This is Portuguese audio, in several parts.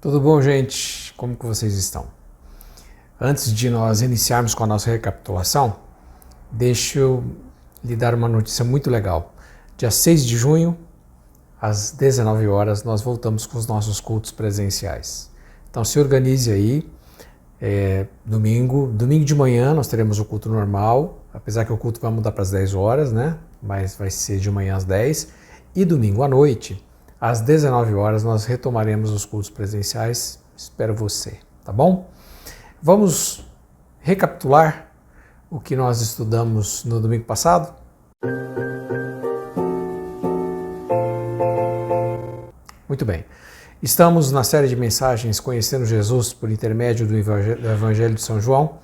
Tudo bom, gente? Como que vocês estão? Antes de nós iniciarmos com a nossa recapitulação, deixa eu lhe dar uma notícia muito legal. Dia 6 de junho, às 19 horas, nós voltamos com os nossos cultos presenciais. Então se organize aí. Domingo de manhã nós teremos o culto normal, apesar que o culto vai mudar para as 10 horas, né? Mas vai ser de manhã às 10. E domingo à noite, às 19 horas, nós retomaremos os cultos presenciais. Espero você, tá bom? Vamos recapitular o que nós estudamos no domingo passado? Muito bem. Estamos na série de mensagens Conhecendo Jesus por intermédio do Evangelho de São João.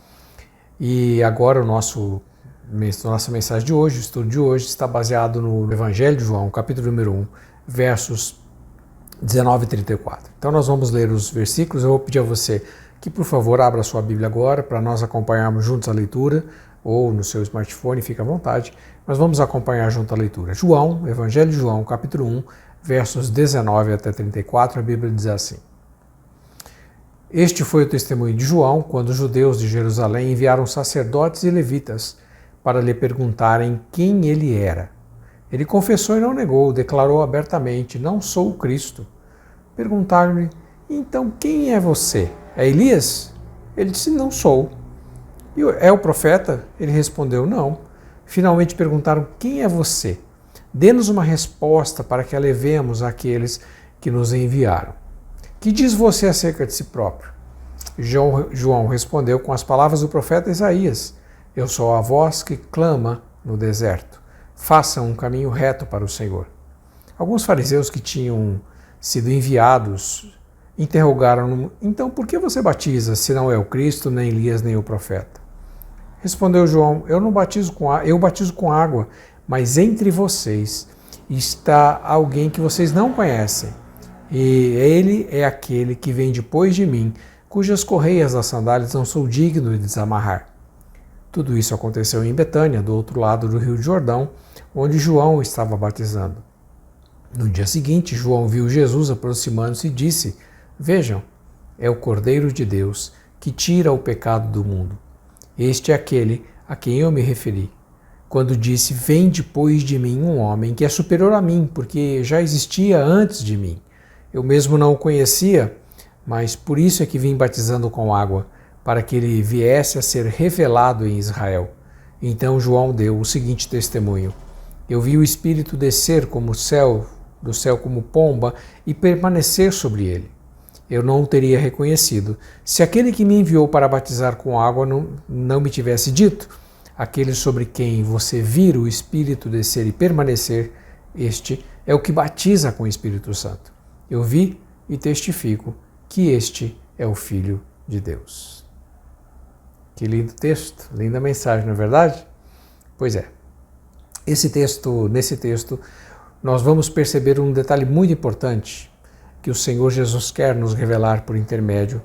E agora nossa mensagem de hoje, o estudo de hoje, está baseado no Evangelho de João, capítulo número 1, versos 19 e 34. Então nós vamos ler os versículos. Eu vou pedir a você que, por favor, abra a sua Bíblia agora para nós acompanharmos juntos a leitura, ou no seu smartphone, fica à vontade. Nós vamos acompanhar junto a leitura. João, Evangelho de João, capítulo 1, versos 19 até 34, a Bíblia diz assim: Este foi o testemunho de João quando os judeus de Jerusalém enviaram sacerdotes e levitas para lhe perguntarem quem ele era. Ele confessou e não negou, declarou abertamente: Não sou o Cristo. Perguntaram-lhe: Então quem é você? É Elias? Ele disse: Não sou. E é o profeta? Ele respondeu: Não. Finalmente perguntaram: Quem é você? Dê-nos uma resposta para que a levemos àqueles que nos enviaram. Que diz você acerca de si próprio? João respondeu com as palavras do profeta Isaías: Eu sou a voz que clama no deserto. Façam um caminho reto para o Senhor. Alguns fariseus que tinham sido enviados interrogaram-no: Então por que você batiza, se não é o Cristo, nem Elias, nem o profeta? Respondeu João: Eu batizo com água, mas entre vocês está alguém que vocês não conhecem. E ele é aquele que vem depois de mim, cujas correias das sandálias não sou digno de desamarrar. Tudo isso aconteceu em Betânia, do outro lado do Rio Jordão, onde João estava batizando. No dia seguinte, João viu Jesus aproximando-se e disse: Vejam, é o Cordeiro de Deus que tira o pecado do mundo. Este é aquele a quem eu me referi, quando disse: Vem depois de mim um homem que é superior a mim, porque já existia antes de mim. Eu mesmo não o conhecia, mas por isso é que vim batizando com água, para que ele viesse a ser revelado em Israel. Então João deu o seguinte testemunho: Eu vi o Espírito descer do céu como pomba e permanecer sobre ele. Eu não o teria reconhecido, se aquele que me enviou para batizar com água não me tivesse dito: Aquele sobre quem você vir o Espírito descer e permanecer, este é o que batiza com o Espírito Santo. Eu vi e testifico que este é o Filho de Deus. Que lindo texto, linda mensagem, não é verdade? Pois é. Nesse texto, nós vamos perceber um detalhe muito importante que o Senhor Jesus quer nos revelar por intermédio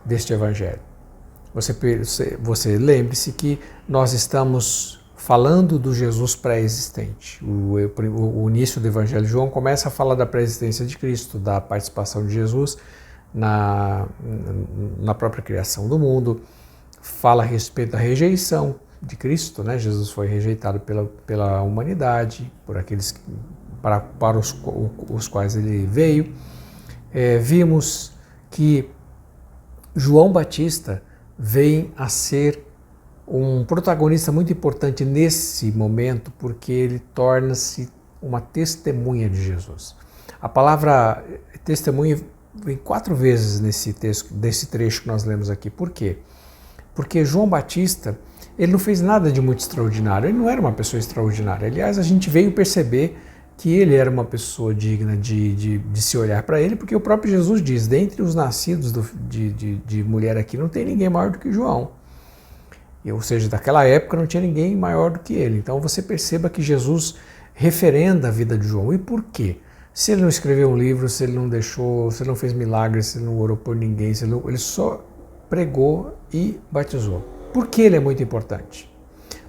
deste Evangelho. Você lembre-se que nós estamos falando do Jesus pré-existente. O início do Evangelho de João começa a falar da pré-existência de Cristo, da participação de Jesus na própria criação do mundo, fala a respeito da rejeição de Cristo, né? Jesus foi rejeitado pela humanidade, por aqueles para os quais ele veio. Vimos que João Batista vem a ser um protagonista muito importante nesse momento, porque ele torna-se uma testemunha de Jesus. A palavra testemunha vem 4 vezes desse trecho que nós lemos aqui. Por quê? Porque João Batista, ele não fez nada de muito extraordinário, ele não era uma pessoa extraordinária. Aliás, a gente veio perceber que ele era uma pessoa digna de se olhar para ele, porque o próprio Jesus diz: dentre os nascidos de mulher aqui não tem ninguém maior do que João. Ou seja, daquela época não tinha ninguém maior do que ele. Então você perceba que Jesus referenda a vida de João. E por quê? Se ele não escreveu um livro, se ele não deixou, se ele não fez milagres, se ele não orou por ninguém, ele só pregou e batizou. Por que ele é muito importante?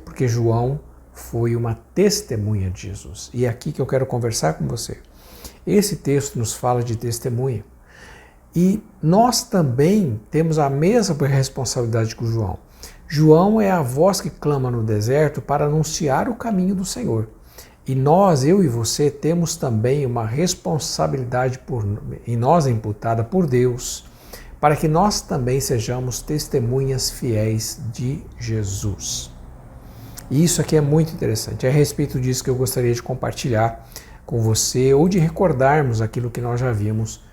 Porque João foi uma testemunha de Jesus. E é aqui que eu quero conversar com você. Esse texto nos fala de testemunha. E nós também temos a mesma responsabilidade que o João. João é a voz que clama no deserto para anunciar o caminho do Senhor. E nós, eu e você, temos também uma responsabilidade em nós imputada por Deus, para que nós também sejamos testemunhas fiéis de Jesus. E isso aqui é muito interessante. É a respeito disso que eu gostaria de compartilhar com você ou de recordarmos aquilo que nós já vimos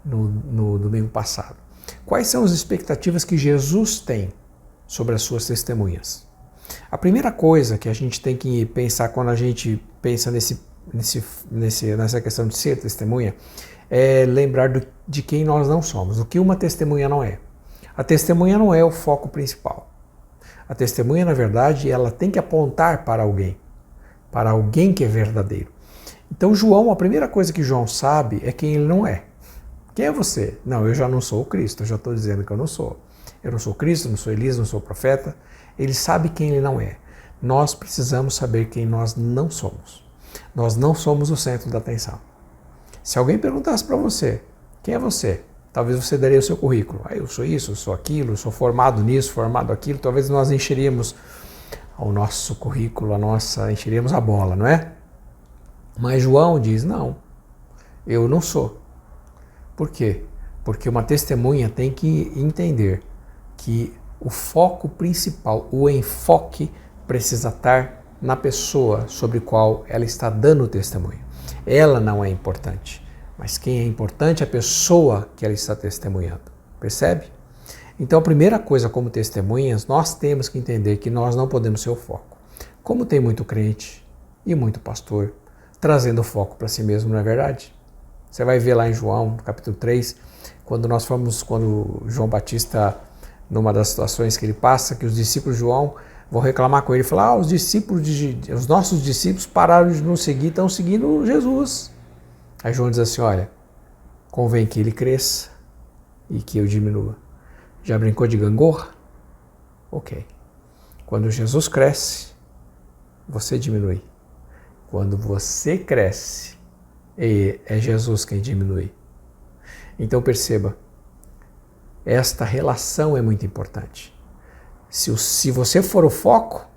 no domingo passado. Quais são as expectativas que Jesus tem sobre as suas testemunhas? A primeira coisa que a gente tem que pensar quando a gente pensa nessa questão de ser testemunha é lembrar de quem nós não somos, o que uma testemunha não é. A testemunha não é o foco principal. A testemunha, na verdade, ela tem que apontar para alguém que é verdadeiro. Então, João, a primeira coisa que João sabe é quem ele não é. Quem é você? Não, eu já não sou o Cristo, eu já estou dizendo que eu não sou. Eu não sou Cristo, não sou Elias, não sou profeta. Ele sabe quem ele não é. Nós precisamos saber quem nós não somos. Nós não somos o centro da atenção. Se alguém perguntasse para você, quem é você? Talvez você daria o seu currículo. Eu sou isso, eu sou aquilo, eu sou formado nisso, formado aquilo. Talvez nós encheríamos o nosso currículo, encheríamos a bola, não é? Mas João diz, não, eu não sou. Por quê? Porque uma testemunha tem que entender que o foco principal, o enfoque precisa estar na pessoa sobre a qual ela está dando testemunho. Ela não é importante, mas quem é importante é a pessoa que ela está testemunhando. Percebe? Então a primeira coisa como testemunhas, nós temos que entender que nós não podemos ser o foco. Como tem muito crente e muito pastor trazendo o foco para si mesmo, não é verdade? Você vai ver lá em João, no capítulo 3, quando João Batista, numa das situações que ele passa, que os discípulos de João vão reclamar com ele, falar, os nossos discípulos pararam de nos seguir, estão seguindo Jesus. Aí João diz assim, olha, convém que ele cresça e que eu diminua. Já brincou de gangorra? Ok. Quando Jesus cresce, você diminui. Quando você cresce, é Jesus quem diminui. Então perceba, esta relação é muito importante. Se você for o foco,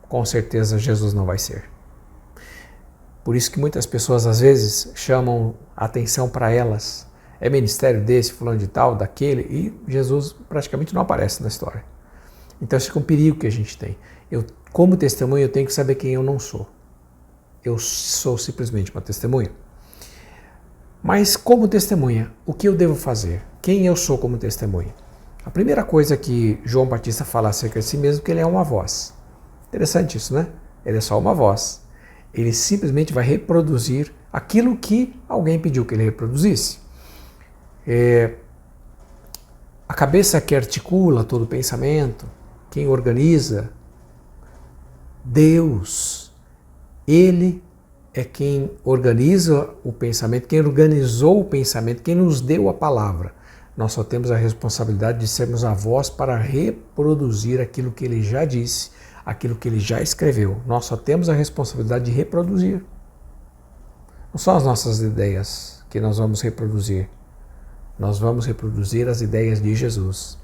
com certeza Jesus não vai ser. Por isso que muitas pessoas às vezes chamam atenção para elas. É ministério desse, fulano de tal, daquele, e Jesus praticamente não aparece na história. Então esse é um perigo que a gente tem. Como testemunha, eu tenho que saber quem eu não sou. Eu sou simplesmente uma testemunha. Mas como testemunha, o que eu devo fazer? Quem eu sou como testemunha? A primeira coisa que João Batista fala acerca de si mesmo é que ele é uma voz. Interessante isso, né? Ele é só uma voz. Ele simplesmente vai reproduzir aquilo que alguém pediu que ele reproduzisse. A cabeça que articula todo o pensamento, quem organiza, Deus, Ele é quem organiza o pensamento, quem organizou o pensamento, quem nos deu a palavra. Nós só temos a responsabilidade de sermos a voz para reproduzir aquilo que Ele já disse, aquilo que Ele já escreveu. Nós só temos a responsabilidade de reproduzir. Não são as nossas ideias que nós vamos reproduzir. Nós vamos reproduzir as ideias de Jesus.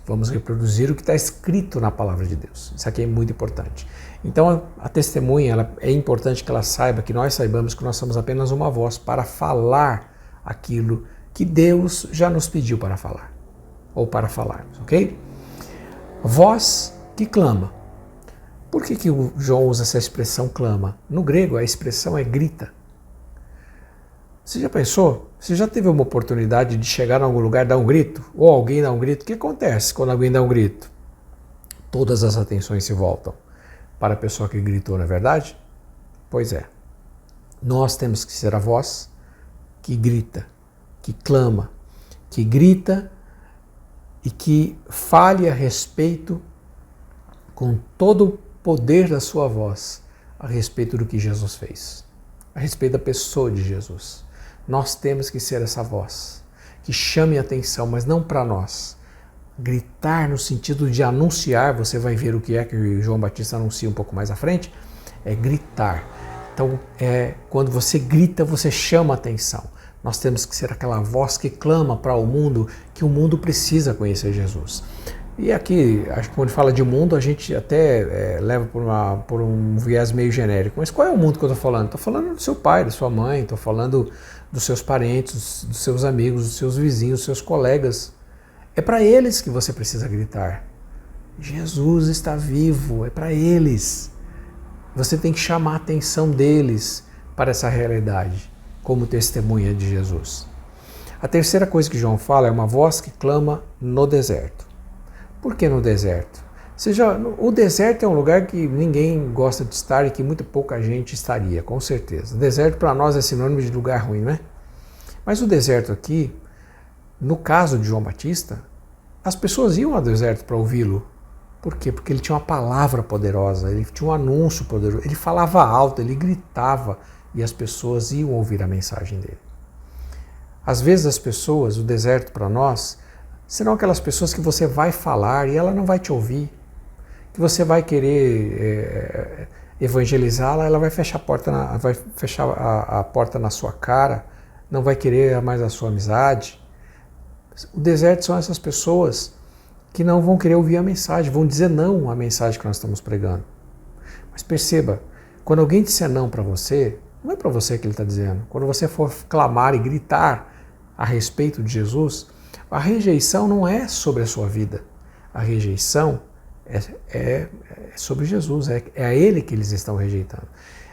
Vamos reproduzir o que está escrito na palavra de Deus. Isso aqui é muito importante. Então a testemunha, é importante que ela saiba, que nós saibamos que nós somos apenas uma voz para falar aquilo que Deus já nos pediu para falar. Ou para falarmos, ok? Voz que clama. Por que o João usa essa expressão clama? No grego a expressão é grita. Você já pensou? Você já teve uma oportunidade de chegar em algum lugar e dar um grito? Ou alguém dá um grito? O que acontece quando alguém dá um grito? Todas as atenções se voltam para a pessoa que gritou, não é verdade? Pois é. Nós temos que ser a voz que grita, que clama, que grita e que fale a respeito, com todo o poder da sua voz, a respeito do que Jesus fez, a respeito da pessoa de Jesus. Nós temos que ser essa voz que chame a atenção, mas não para nós. Gritar no sentido de anunciar, você vai ver o que é que João Batista anuncia um pouco mais à frente, é gritar. Então, quando você grita, você chama a atenção. Nós temos que ser aquela voz que clama para o mundo que o mundo precisa conhecer Jesus. E aqui, acho que quando fala de mundo, a gente até leva por um viés meio genérico. Mas qual é o mundo que eu estou falando? Estou falando do seu pai, da sua mãe, estou falando dos seus parentes, dos seus amigos, dos seus vizinhos, dos seus colegas. É para eles que você precisa gritar. Jesus está vivo, é para eles. Você tem que chamar a atenção deles para essa realidade, como testemunha de Jesus. A terceira coisa que João fala é uma voz que clama no deserto. Por que no deserto? O deserto é um lugar que ninguém gosta de estar e que muito pouca gente estaria, com certeza. O deserto para nós é sinônimo de lugar ruim, não é? Mas o deserto aqui, no caso de João Batista, as pessoas iam ao deserto para ouvi-lo. Por quê? Porque ele tinha uma palavra poderosa, ele tinha um anúncio poderoso, ele falava alto, ele gritava e as pessoas iam ouvir a mensagem dele. Às vezes as pessoas, o deserto para nós, serão aquelas pessoas que você vai falar e ela não vai te ouvir, que você vai querer evangelizá-la, ela vai fechar a porta na sua cara, não vai querer mais a sua amizade. O deserto são essas pessoas que não vão querer ouvir a mensagem, vão dizer não à mensagem que nós estamos pregando. Mas perceba, quando alguém disser não para você, não é para você que ele está dizendo. Quando você for clamar e gritar a respeito de Jesus, a rejeição não é sobre a sua vida. A rejeição é sobre Jesus, é a Ele que eles estão rejeitando.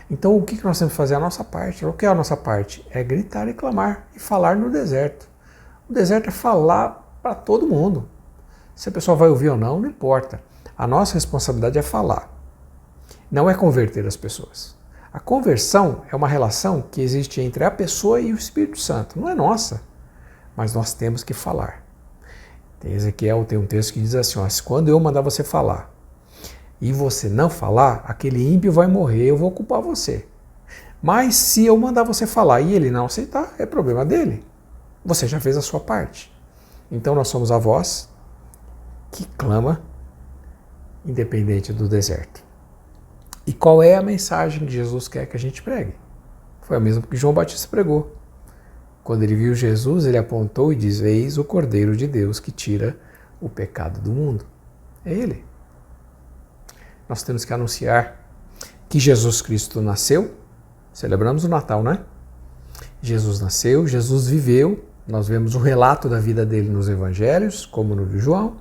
Então o que nós temos que fazer? A nossa parte. O que é a nossa parte? É gritar e clamar e falar no deserto. O deserto é falar para todo mundo. Se a pessoa vai ouvir ou não, não importa. A nossa responsabilidade é falar. Não é converter as pessoas. A conversão é uma relação que existe entre a pessoa e o Espírito Santo. Não é nossa, mas nós temos que falar. Ezequiel tem um texto que diz assim, ó, quando eu mandar você falar e você não falar, aquele ímpio vai morrer, eu vou culpar você. Mas se eu mandar você falar e ele não aceitar, é problema dele. Você já fez a sua parte. Então nós somos a voz que clama independente do deserto. E qual é a mensagem que Jesus quer que a gente pregue? Foi a mesma que João Batista pregou. Quando ele viu Jesus, ele apontou e diz, eis o Cordeiro de Deus que tira o pecado do mundo. É ele. Nós temos que anunciar que Jesus Cristo nasceu. Celebramos o Natal, não é? Jesus nasceu, Jesus viveu. Nós vemos o relato da vida dele nos evangelhos, como no de João.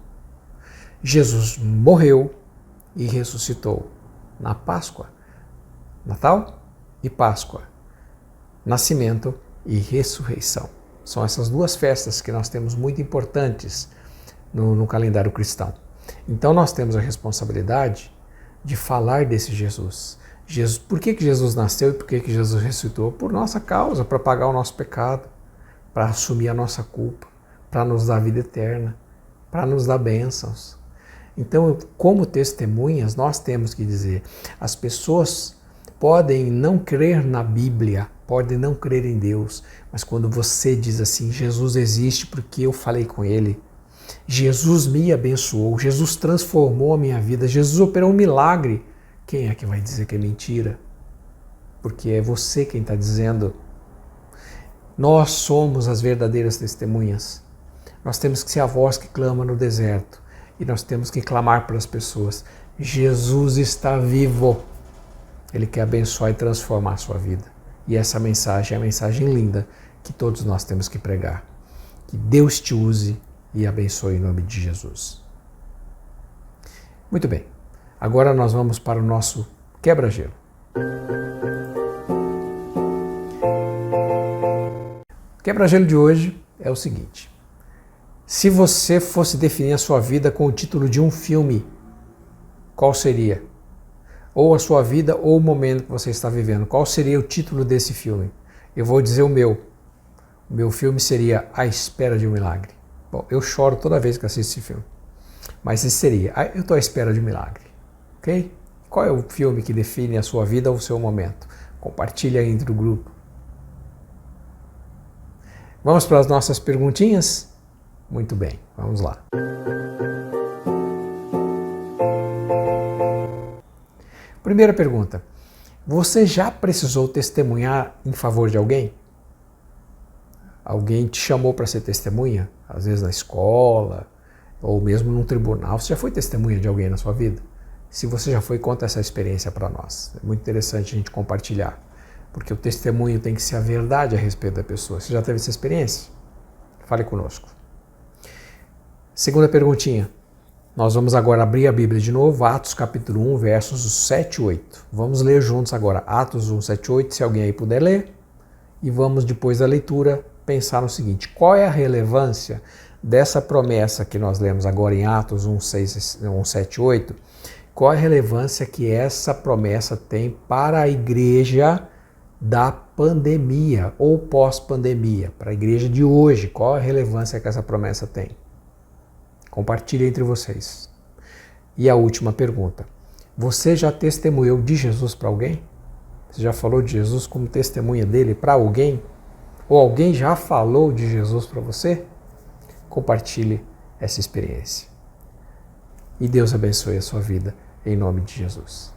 Jesus morreu e ressuscitou na Páscoa. Natal e Páscoa. Nascimento e ressurreição. São essas duas festas que nós temos muito importantes no calendário cristão. Então nós temos a responsabilidade de falar desse Jesus. Por que Jesus nasceu e por que Jesus ressuscitou? Por nossa causa, para pagar o nosso pecado, para assumir a nossa culpa, para nos dar vida eterna, para nos dar bênçãos. Então, como testemunhas, nós temos que dizer, as pessoas podem não crer na Bíblia, podem não crer em Deus, mas quando você diz assim, Jesus existe porque eu falei com Ele, Jesus me abençoou, Jesus transformou a minha vida, Jesus operou um milagre, quem é que vai dizer que é mentira? Porque é você quem está dizendo. Nós somos as verdadeiras testemunhas. Nós temos que ser a voz que clama no deserto e nós temos que clamar para as pessoas. Jesus está vivo. Ele quer abençoar e transformar a sua vida. E essa mensagem é a mensagem linda que todos nós temos que pregar. Que Deus te use e abençoe em nome de Jesus. Muito bem. Agora nós vamos para o nosso quebra-gelo. O quebra-gelo de hoje é o seguinte. Se você fosse definir a sua vida com o título de um filme, qual seria? Ou a sua vida ou o momento que você está vivendo. Qual seria o título desse filme? Eu vou dizer o meu. O meu filme seria A Espera de um Milagre. Bom, eu choro toda vez que assisto esse filme. Mas esse seria, eu estou à espera de um milagre. Ok? Qual é o filme que define a sua vida ou o seu momento? Compartilha aí entre o grupo. Vamos para as nossas perguntinhas? Muito bem, vamos lá. Primeira pergunta. Você já precisou testemunhar em favor de alguém? Alguém te chamou para ser testemunha? Às vezes na escola, ou mesmo num tribunal. Você já foi testemunha de alguém na sua vida? Se você já foi, conta essa experiência para nós. É muito interessante a gente compartilhar, porque o testemunho tem que ser a verdade a respeito da pessoa. Você já teve essa experiência? Fale conosco. Segunda perguntinha. Nós vamos agora abrir a Bíblia de novo, Atos capítulo 1, versos 7 e 8. Vamos ler juntos agora Atos 1, 7 e 8, se alguém aí puder ler. E vamos, depois da leitura, pensar no seguinte: qual é a relevância dessa promessa que nós lemos agora em Atos 1, 7 e 8? Qual a relevância que essa promessa tem para a igreja da pandemia ou pós-pandemia? Para a igreja de hoje, qual a relevância que essa promessa tem? Compartilhe entre vocês. E a última pergunta: você já testemunhou de Jesus para alguém? Você já falou de Jesus como testemunha dele para alguém? Ou alguém já falou de Jesus para você? Compartilhe essa experiência. E Deus abençoe a sua vida, em nome de Jesus.